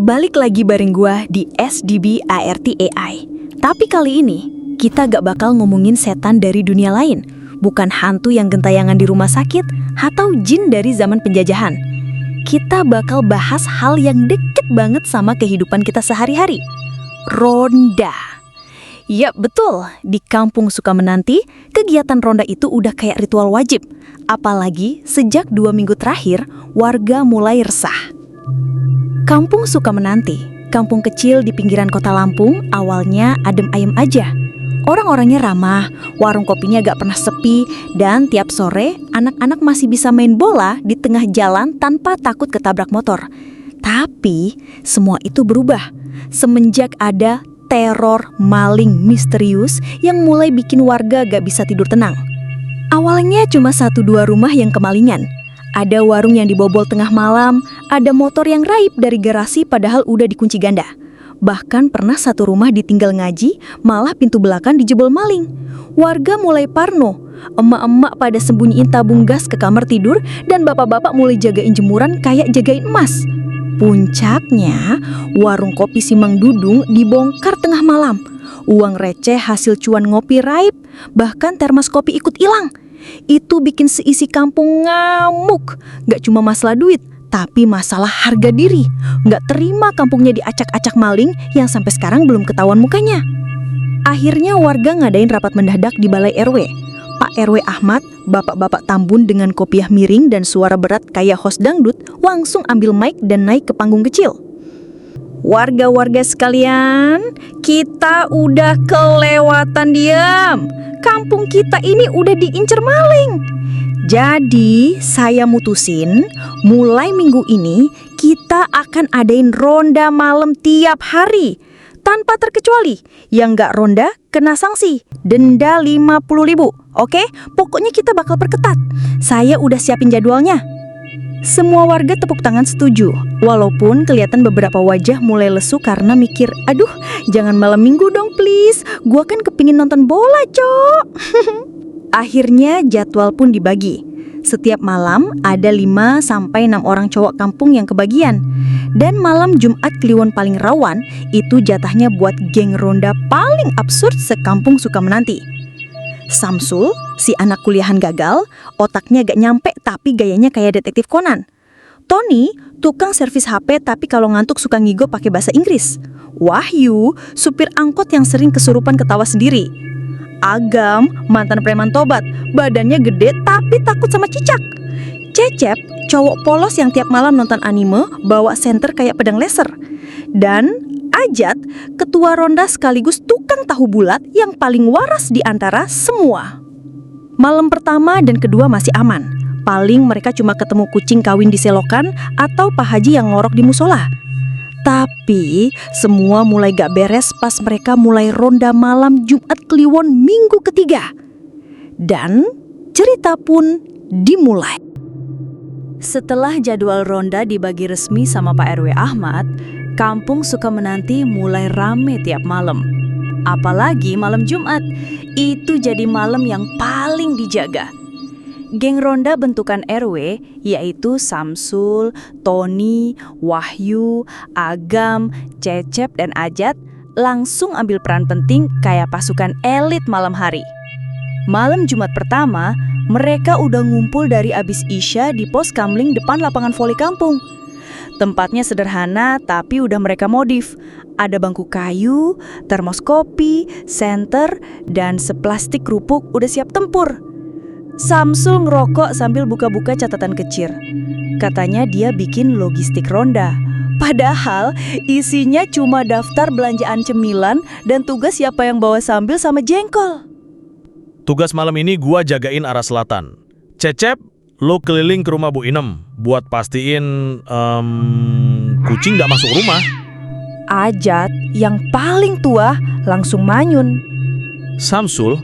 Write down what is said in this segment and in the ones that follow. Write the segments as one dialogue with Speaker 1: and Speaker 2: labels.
Speaker 1: Balik lagi bareng gua di SDB ART-AI. Tapi kali ini, kita gak bakal ngomongin setan dari dunia lain. Bukan hantu yang gentayangan di rumah sakit, atau jin dari zaman penjajahan. Kita bakal bahas hal yang deket banget sama kehidupan kita sehari-hari. Ronda. Yap, betul. Di Kampung Sukamenanti, kegiatan ronda itu udah kayak ritual wajib. Apalagi sejak 2 minggu terakhir, warga mulai resah. Kampung Sukamenanti, kampung kecil di pinggiran kota Lampung, awalnya adem ayem aja. Orang-orangnya ramah, warung kopinya gak pernah sepi, dan tiap sore anak-anak masih bisa main bola di tengah jalan tanpa takut ketabrak motor. Tapi semua itu berubah semenjak ada teror maling misterius yang mulai bikin warga gak bisa tidur tenang. Awalnya cuma 1-2 rumah yang kemalingan. Ada warung yang dibobol tengah malam, ada motor yang raib dari garasi padahal udah dikunci ganda. Bahkan pernah satu rumah ditinggal ngaji, malah pintu belakang dijebol maling. Warga mulai parno, emak-emak pada sembunyiin tabung gas ke kamar tidur, dan bapak-bapak mulai jagain jemuran kayak jagain emas. Puncaknya, warung kopi si Mang Dudung dibongkar tengah malam. Uang receh hasil cuan ngopi raib, bahkan termos kopi ikut hilang. Itu bikin seisi kampung ngamuk. Gak cuma masalah duit, tapi masalah harga diri. Gak terima kampungnya diacak-acak maling yang sampai sekarang belum ketahuan mukanya. Akhirnya warga ngadain rapat mendadak di balai RW. Pak RW Ahmad, bapak-bapak Tambun dengan kopiah miring dan suara berat kayak host dangdut, langsung ambil mic dan naik ke panggung kecil. Warga-warga sekalian, kita udah kelewatan diam. Kampung kita ini udah diincer maling. Jadi saya mutusin mulai minggu ini kita akan adain ronda malam tiap hari. Tanpa terkecuali, yang gak ronda kena sanksi, denda 50.000. Oke? Pokoknya kita bakal perketat. Saya udah siapin jadwalnya. Semua warga tepuk tangan setuju, walaupun kelihatan beberapa wajah mulai lesu karena mikir, aduh jangan malam minggu dong please, gua kan kepingin nonton bola cok. Akhirnya jadwal pun dibagi. Setiap malam ada 5-6 orang cowok kampung yang kebagian. Dan malam Jumat Kliwon paling rawan, itu jatahnya buat geng ronda paling absurd sekampung Sukamenanti. Samsul, si anak kuliahan gagal, otaknya gak nyampe tapi gayanya kayak detektif Conan. Tony, tukang servis HP tapi kalau ngantuk suka ngigo pakai bahasa Inggris. Wahyu, supir angkot yang sering kesurupan ketawa sendiri. Agam, mantan preman tobat, badannya gede tapi takut sama cicak. Cecep, cowok polos yang tiap malam nonton anime bawa senter kayak pedang laser. Dan Ajat, ketua ronda sekaligus tukang tahu bulat yang paling waras di antara semua. Malam pertama dan kedua masih aman. Paling mereka cuma ketemu kucing kawin di selokan atau Pak Haji yang ngorok di musola. Tapi semua mulai gak beres pas mereka mulai ronda malam Jumat Kliwon minggu ketiga. Dan cerita pun dimulai. Setelah jadwal ronda dibagi resmi sama Pak RW Ahmad, Kampung Sukamenanti mulai rame tiap malam. Apalagi malam Jumat, itu jadi malam yang paling dijaga. Geng ronda bentukan RW, yaitu Samsul, Tony, Wahyu, Agam, Cecep, dan Ajat, langsung ambil peran penting kayak pasukan elit malam hari. Malam Jumat pertama, mereka udah ngumpul dari abis Isya di pos kamling depan lapangan voli kampung. Tempatnya sederhana tapi udah mereka modif. Ada bangku kayu, termos kopi, senter, dan seplastik kerupuk udah siap tempur. Samsul ngerokok sambil buka-buka catatan kecil. Katanya dia bikin logistik ronda. Padahal isinya cuma daftar belanjaan cemilan dan tugas siapa yang bawa sambil sama jengkol.
Speaker 2: Tugas malam ini gua jagain arah selatan. Cecep, lo keliling ke rumah Bu Inem buat pastiin kucing gak masuk rumah.
Speaker 1: Ajat yang paling tua langsung manyun.
Speaker 2: Samsul,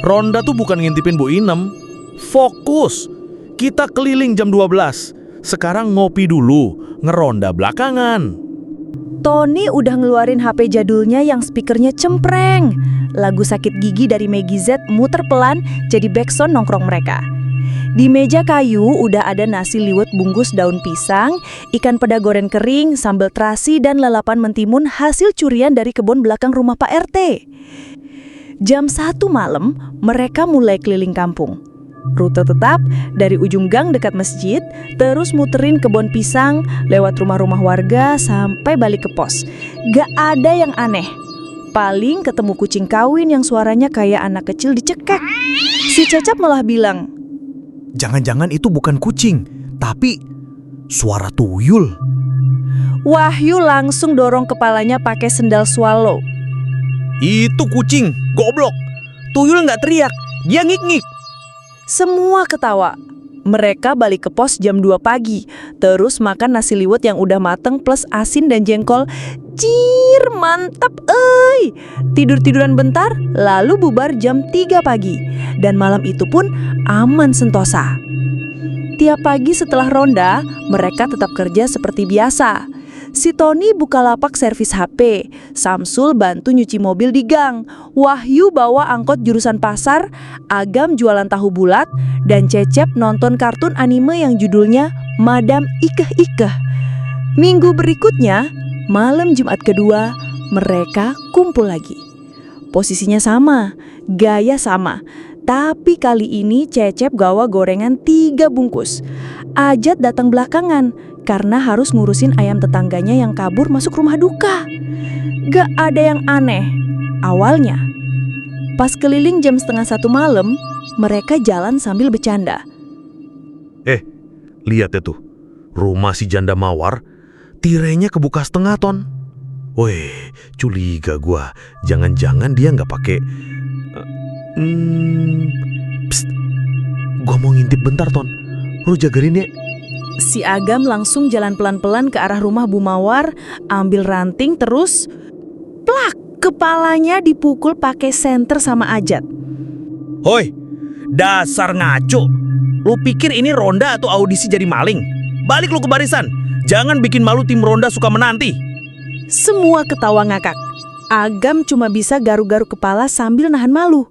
Speaker 2: ronda tuh bukan ngintipin Bu Inem. Fokus. Kita keliling jam 12. Sekarang ngopi dulu, ngeronda belakangan.
Speaker 1: Tony udah ngeluarin HP jadulnya yang speakernya cempreng. Lagu Sakit Gigi dari Maggie Z muter pelan jadi backsound nongkrong mereka. Di meja kayu udah ada nasi liwet bungkus daun pisang, ikan peda goreng kering, sambal terasi, dan lalapan mentimun hasil curian dari kebun belakang rumah Pak RT. Jam 1 malam, mereka mulai keliling kampung. Rute tetap dari ujung gang dekat masjid, terus muterin kebun pisang, lewat rumah-rumah warga sampai balik ke pos. Gak ada yang aneh. Paling ketemu kucing kawin yang suaranya kayak anak kecil dicekek. Si Cecep malah bilang,
Speaker 3: "Jangan-jangan itu bukan kucing, tapi suara tuyul."
Speaker 1: Wahyu langsung dorong kepalanya pakai sendal swallow.
Speaker 3: "Itu kucing, goblok. Tuyul nggak teriak, dia ngik-ngik."
Speaker 1: Semua ketawa. Mereka balik ke pos jam 2 pagi, terus makan nasi liwet yang udah mateng plus asin dan jengkol. Cir, mantap euy. Tidur-tiduran bentar, lalu bubar jam 3 pagi. Dan malam itu pun aman sentosa. Tiap pagi setelah ronda, mereka tetap kerja seperti biasa. Si Tony buka lapak servis HP, Samsul bantu nyuci mobil di gang, Wahyu bawa angkot jurusan pasar, Agam jualan tahu bulat, dan Cecep nonton kartun anime yang judulnya Madam Ikeh-Ikeh. Minggu berikutnya, malam Jumat kedua, mereka kumpul lagi. Posisinya sama, gaya sama, tapi kali ini Cecep gawa gorengan 3 bungkus. Ajat datang belakangan karena harus ngurusin ayam tetangganya yang kabur masuk rumah duka. Gak ada yang aneh. Awalnya, pas keliling jam 12:30 malam, mereka jalan sambil bercanda.
Speaker 4: Lihat ya tuh, rumah si janda mawar, tirainya kebuka setengah ton. Weh, curiga gua, jangan-jangan dia nggak pakai. Psst, gua mau ngintip bentar ton, lu jagain ya.
Speaker 1: Si Agam langsung jalan pelan-pelan ke arah rumah Bu Mawar, ambil ranting terus plak, kepalanya dipukul pakai senter sama Ajat.
Speaker 3: "Hoi, dasar ngaco. Lu pikir ini ronda atau audisi jadi maling? Balik lu ke barisan. Jangan bikin malu tim ronda suka menanti."
Speaker 1: Semua ketawa ngakak. Agam cuma bisa garu-garu kepala sambil nahan malu.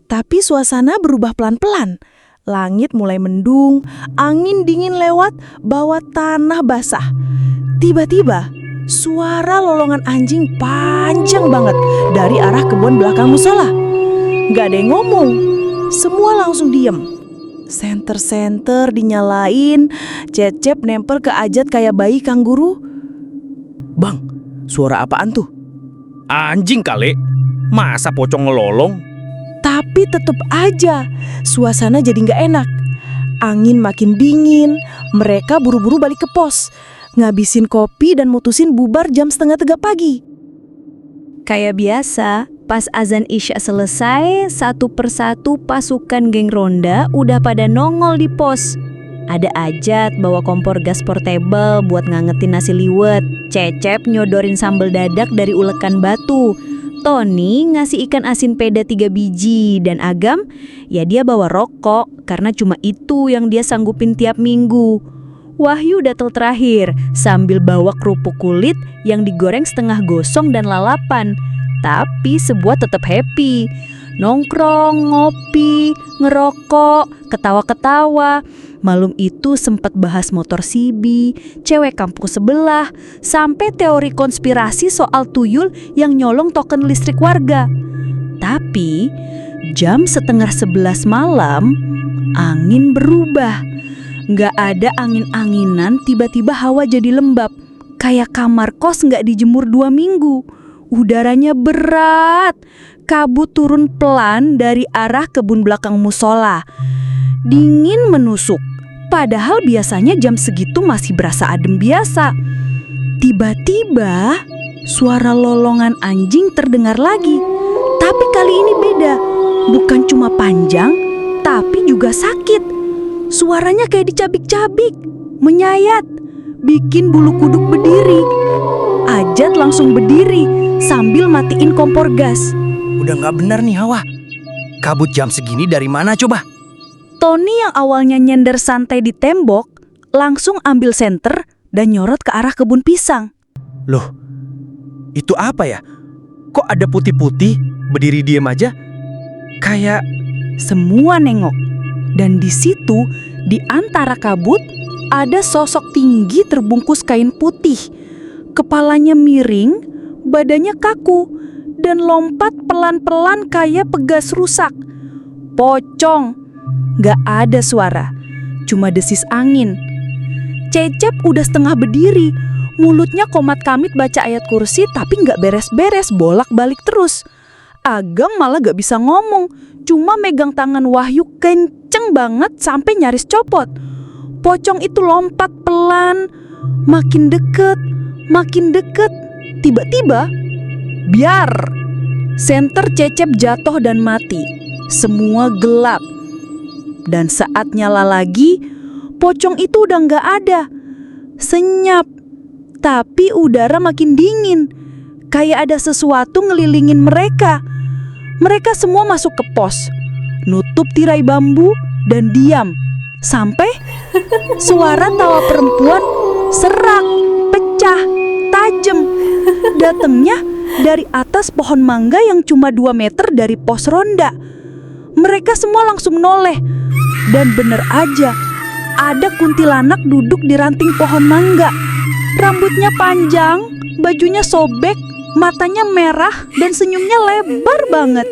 Speaker 1: Tapi suasana berubah pelan-pelan. Langit mulai mendung, angin dingin lewat, bawa tanah basah. Tiba-tiba, suara lolongan anjing panjang banget dari arah kebun belakang musola. Gak ada yang ngomong, semua langsung diem. Senter-senter dinyalain, Cecep nempel ke Ajat kayak bayi kangguru.
Speaker 3: "Bang, suara apaan tuh?" "Anjing kali. Masa pocong ngelolong?"
Speaker 1: Tapi tetep aja, suasana jadi gak enak. Angin makin dingin, mereka buru-buru balik ke pos, ngabisin kopi dan mutusin bubar jam 2:30 pagi. Kayak biasa, pas azan Isya selesai, satu persatu pasukan geng ronda udah pada nongol di pos. Ada Ajat bawa kompor gas portable buat ngangetin nasi liwet, Cecep nyodorin sambal dadak dari ulekan batu, Tony ngasih ikan asin peda 3 biji, dan Agam, ya dia bawa rokok karena cuma itu yang dia sanggupin tiap minggu. Wahyu datang terakhir sambil bawa kerupuk kulit yang digoreng setengah gosong dan lalapan. Tapi sebuah tetap happy. Nongkrong, ngopi, ngerokok, ketawa-ketawa. Malam itu sempat bahas motor Sibi, cewek kampung sebelah, sampai teori konspirasi soal tuyul yang nyolong token listrik warga. Tapi jam 10:30 malam, angin berubah. Nggak ada angin-anginan, tiba-tiba hawa jadi lembab. Kayak kamar kos nggak dijemur 2 minggu. Udaranya berat. Kabut turun pelan dari arah kebun belakang musola. Dingin menusuk. Padahal biasanya jam segitu masih berasa adem biasa. Tiba-tiba suara lolongan anjing terdengar lagi. Tapi kali ini beda. Bukan cuma panjang, tapi juga sakit. Suaranya kayak dicabik-cabik, menyayat, bikin bulu kuduk berdiri. Ajat langsung berdiri sambil matiin kompor gas.
Speaker 5: "Udah gak benar nih Hawa. Kabut jam segini dari mana coba?"
Speaker 1: Tony yang awalnya nyender santai di tembok, langsung ambil senter dan nyorot ke arah kebun pisang.
Speaker 5: "Loh, Itu apa ya? Kok ada putih-putih berdiri diem aja? Kayak
Speaker 6: Semua nengok. Dan di situ, di antara kabut, ada sosok tinggi terbungkus kain putih. Kepalanya miring, badannya kaku, dan lompat pelan-pelan kayak pegas rusak. Pocong. Gak ada suara, cuma desis angin. Cecep udah setengah berdiri, mulutnya komat-kamit baca ayat kursi tapi gak beres-beres, bolak-balik terus. Agam malah gak bisa ngomong, cuma megang tangan Wahyu kenceng banget sampai nyaris copot. Pocong itu lompat pelan, makin deket. Tiba-tiba, biar! Senter Cecep jatuh dan mati. Semua gelap. Dan saat nyala lagi, pocong itu udah gak ada. Senyap, tapi udara makin dingin. Kayak ada sesuatu ngelilingin mereka. Mereka semua masuk ke pos, nutup tirai bambu dan diam. Sampai suara tawa perempuan serak, pecah, tajam. Datangnya dari atas pohon mangga yang cuma 2 meter dari pos ronda. Mereka semua langsung noleh. Dan bener aja, ada kuntilanak duduk di ranting pohon mangga. Rambutnya panjang, bajunya sobek, matanya merah dan senyumnya lebar banget.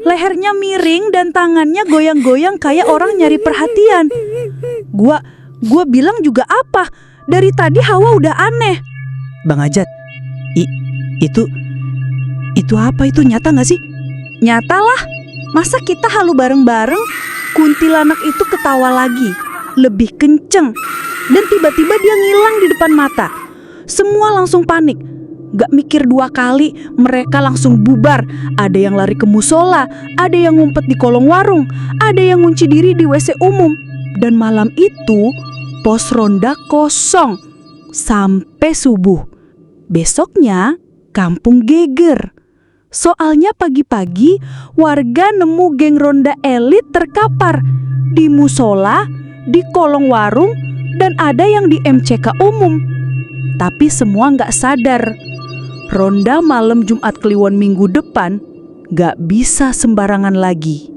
Speaker 6: Lehernya miring dan tangannya goyang-goyang kayak orang nyari perhatian. Gua bilang juga apa? Dari tadi Hawa udah aneh.
Speaker 5: Bang Ajat, itu apa itu, nyata gak sih?
Speaker 6: Nyatalah, masa kita halu bareng-bareng? Kuntilanak itu ketawa lagi, lebih kenceng. Dan tiba-tiba dia ngilang di depan mata. Semua langsung panik. Gak mikir 2 kali, mereka langsung bubar. Ada yang lari ke musola, ada yang ngumpet di kolong warung, ada yang ngunci diri di WC umum. Dan malam itu, pos ronda kosong sampai subuh. Besoknya, kampung geger. Soalnya pagi-pagi, warga nemu geng ronda elit terkapar di musola, di kolong warung, dan ada yang di MCK umum. Tapi semua gak sadar. Ronda malam Jumat Kliwon minggu depan gak bisa sembarangan lagi.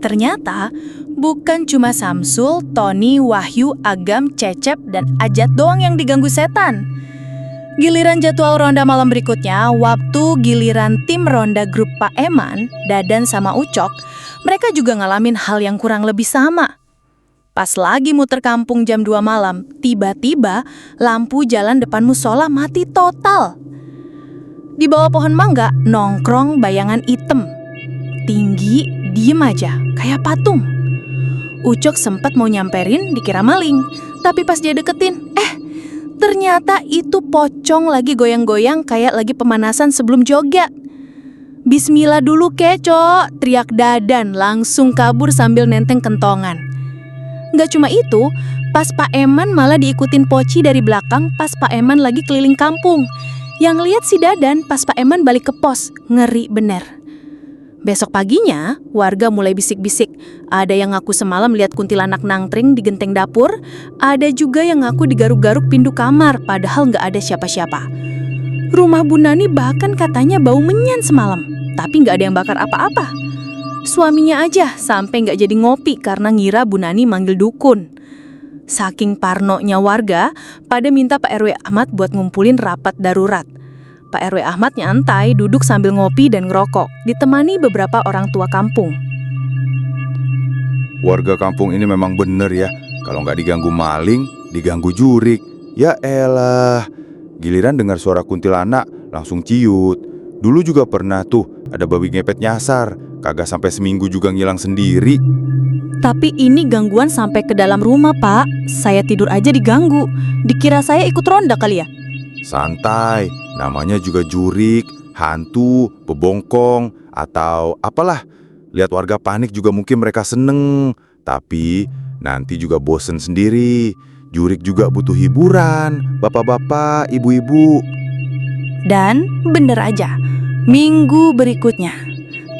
Speaker 1: Ternyata bukan cuma Samsul, Tony, Wahyu, Agam, Cecep, dan Ajat doang yang diganggu setan. Giliran jadwal ronda malam berikutnya, waktu giliran tim ronda grup Pak Eman, Dadan sama Ucok, mereka juga ngalamin hal yang kurang lebih sama. Pas lagi muter kampung jam 2 malam, tiba-tiba lampu jalan depan musola mati total. Di bawah pohon mangga nongkrong bayangan hitam. Tinggi, diem aja, kayak patung. Ucok sempat mau nyamperin dikira maling, tapi pas dia deketin, ternyata itu pocong lagi goyang-goyang kayak lagi pemanasan sebelum joget. Bismillah dulu keco, teriak Dadan langsung kabur sambil nenteng kentongan. Gak cuma itu, pas Pak Eman malah diikutin Poci dari belakang pas Pak Eman lagi keliling kampung. Yang lihat si Dadan pas Pak Eman balik ke pos, ngeri bener. Besok paginya, warga mulai bisik-bisik. Ada yang ngaku semalam lihat kuntilanak nangtring di genteng dapur, ada juga yang ngaku digaruk-garuk pintu kamar padahal gak ada siapa-siapa. Rumah Bu Nani bahkan katanya bau menyan semalam, tapi gak ada yang bakar apa-apa. Suaminya aja sampai gak jadi ngopi karena ngira Bu Nani manggil dukun. Saking parnonya warga, pada minta Pak RW Ahmad buat ngumpulin rapat darurat. Pak RW Ahmad nyantai duduk sambil ngopi dan ngerokok, ditemani beberapa orang tua kampung.
Speaker 7: Warga kampung ini memang bener ya, kalau nggak diganggu maling, diganggu jurik. Ya elah, giliran dengar suara kuntilanak langsung ciut. Dulu juga pernah tuh ada babi ngepet nyasar, kagak sampai seminggu juga ngilang sendiri.
Speaker 6: Tapi ini gangguan sampai ke dalam rumah, Pak. Saya tidur aja diganggu. Dikira saya ikut ronda kali ya?
Speaker 7: Santai, namanya juga jurik, hantu, bebongkong, atau apalah. Lihat warga panik juga mungkin mereka seneng, tapi nanti juga bosen sendiri. Jurik juga butuh hiburan, bapak-bapak, ibu-ibu.
Speaker 6: Dan bener aja, minggu berikutnya,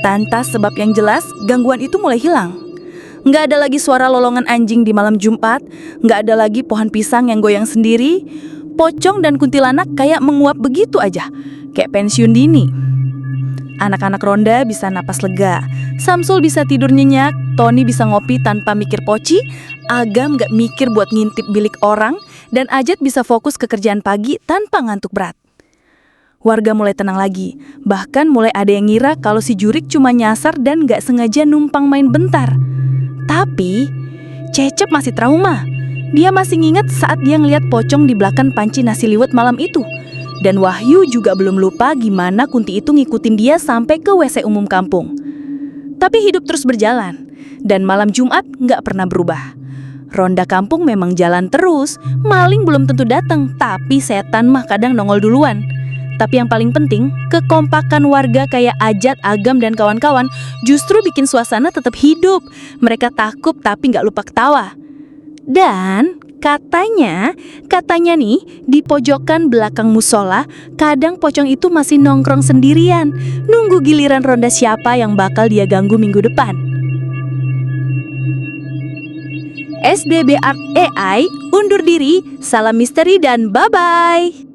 Speaker 6: tanpa sebab yang jelas, gangguan itu mulai hilang. Nggak ada lagi suara lolongan anjing di malam Jumat, nggak ada lagi pohon pisang yang goyang sendiri. Pocong dan kuntilanak kayak menguap begitu aja, kayak pensiun dini. Anak-anak ronda bisa napas lega, Samsul bisa tidur nyenyak, Tony bisa ngopi tanpa mikir poci, Agam gak mikir buat ngintip bilik orang, dan Ajat bisa fokus ke kerjaan pagi tanpa ngantuk berat. Warga mulai tenang lagi, bahkan mulai ada yang ngira kalau si Jurik cuma nyasar dan gak sengaja numpang main bentar. Tapi Cecep masih trauma. Dia masih nginget saat dia ngeliat pocong di belakang panci nasi liwet malam itu. Dan Wahyu juga belum lupa gimana Kunti itu ngikutin dia sampai ke WC umum kampung. Tapi hidup terus berjalan, dan malam Jumat nggak pernah berubah. Ronda kampung memang jalan terus, maling belum tentu datang, tapi setan mah kadang nongol duluan. Tapi yang paling penting, kekompakan warga kayak Ajat, Agam, dan kawan-kawan justru bikin suasana tetap hidup. Mereka takut tapi nggak lupa ketawa. Dan katanya nih di pojokan belakang musola, kadang pocong itu masih nongkrong sendirian, nunggu giliran ronda siapa yang bakal dia ganggu minggu depan. SDB Art AI undur diri, salam misteri dan bye-bye.